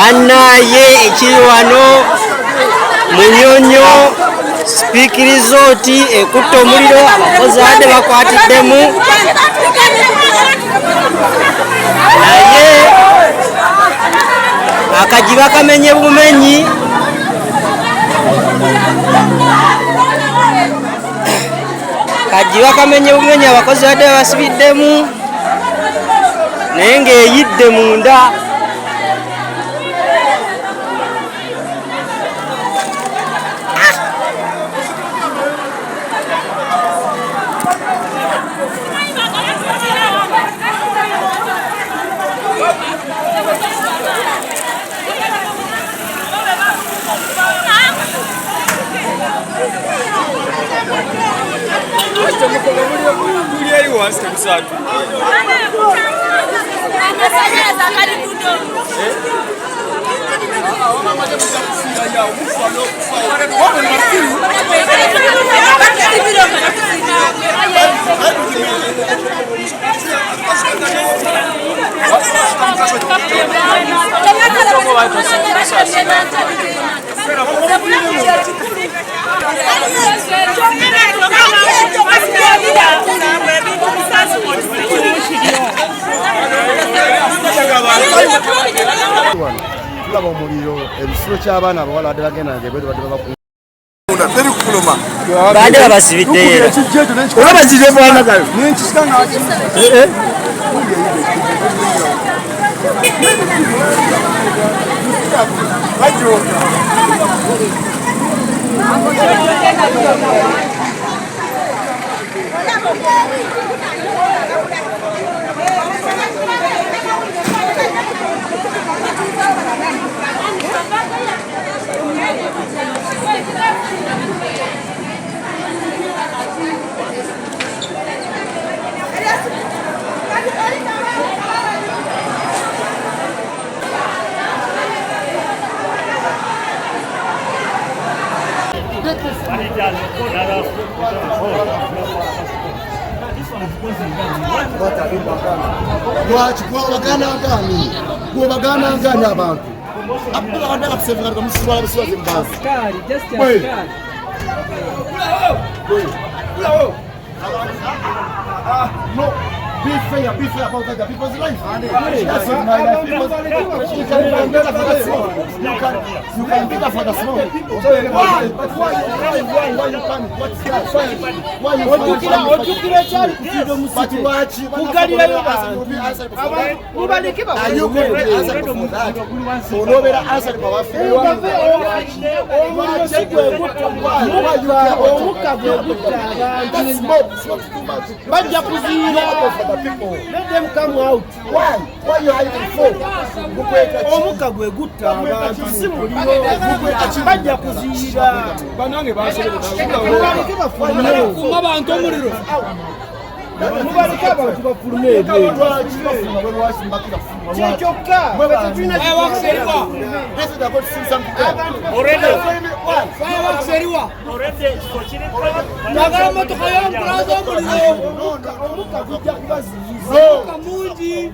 bannaye ekiri wano Munyonyo sipiikiriza oti ekutta omuliro abakozi badde bakwatiddemu naye akajiba kamenye bumenyi abakozi badde basibiddemu naye ng'eyidde munda. Tulaba omuliro ebisulo ky'abaana abawala badde bagenda ngebwedo badde badde babasibiddeyo olabazire bwana gayo gwobagana ngani abantu abulawadakatusevekatuka musitwala busiwaze mubasi Be fair about that people's life. That's not my life. You can better for the small. You can better for the small. So why you panic? What's that? Why you Are you going to answer for that? So no better answer for what Let them come out. Why? Why you hiding for? Omuka gwe gutta abantu bajja kuziira banange basobola abantu omuliro mubalika abantu bafulume kyokka nagala motoka yompulaza omuliro omuka gujja kubaziyiza omuka mungi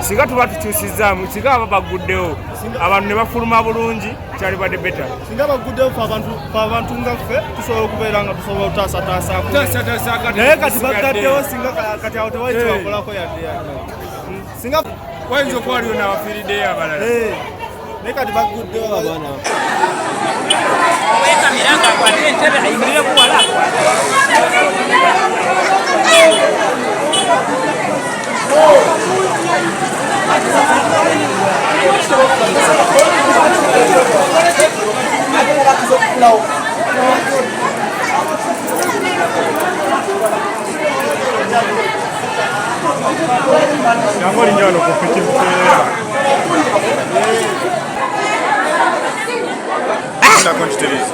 singa tuba tukyusizaamu singa baba baguddewo abantu ne bafuluma bulungi kyali badde beta singa baguddewo abantu nga ffe tusobola okubeera nga tusobola otaasataasako naye kati bagaddewo singa kati awo tewali kyebakolako yadde singa wayinza okuba waliwo n'abafiiriddeyo abalala naye kati baguddewo abaana wekamira nga akwatira entebe ayimirire kuwala yango linjano kupiki Ronda Conchitelize.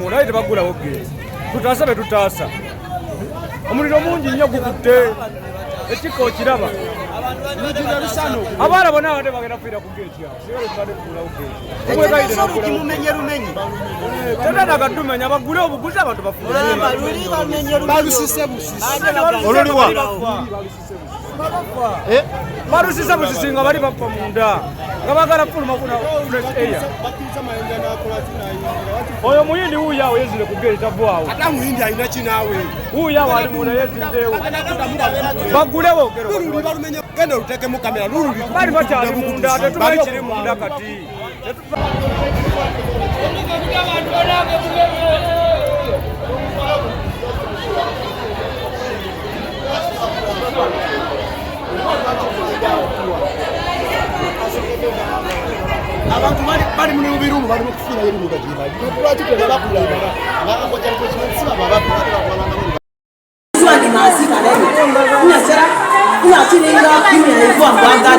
Munaite bagula oge. Tutasa be tutasa. Omuliro mungi nnyo gukutte. Ekiko kiraba. Abana bonna abadde bagenda kufiira ku geeti awo. Sigale tubadde kugula oge. Kumwe kaide na kugula mumenye lumenyi. Tena kadumenya bagule obuguzi abantu bafuna. Balusise busisi. Ololiwa. Balusise busisi nga bali bapfa munda. Nga bagala fuluma kuna area. Oyo muyindi uya awo yezile ku geeti tabwawo. Ata muyindi alina kinawe. Uya wali muna yezidewo. Bagulewo ogero. Genda lutekemu kamera lulu bali bakyali munda tetumanyi kiri munda kati. abantu bali mu birumu bali kufuna ebirumu bajiba lwaki tebakula ngakakojja kukimanisiba babakula Swali mazika leo. Unachera. Unachilinga kimya hivyo ambaga.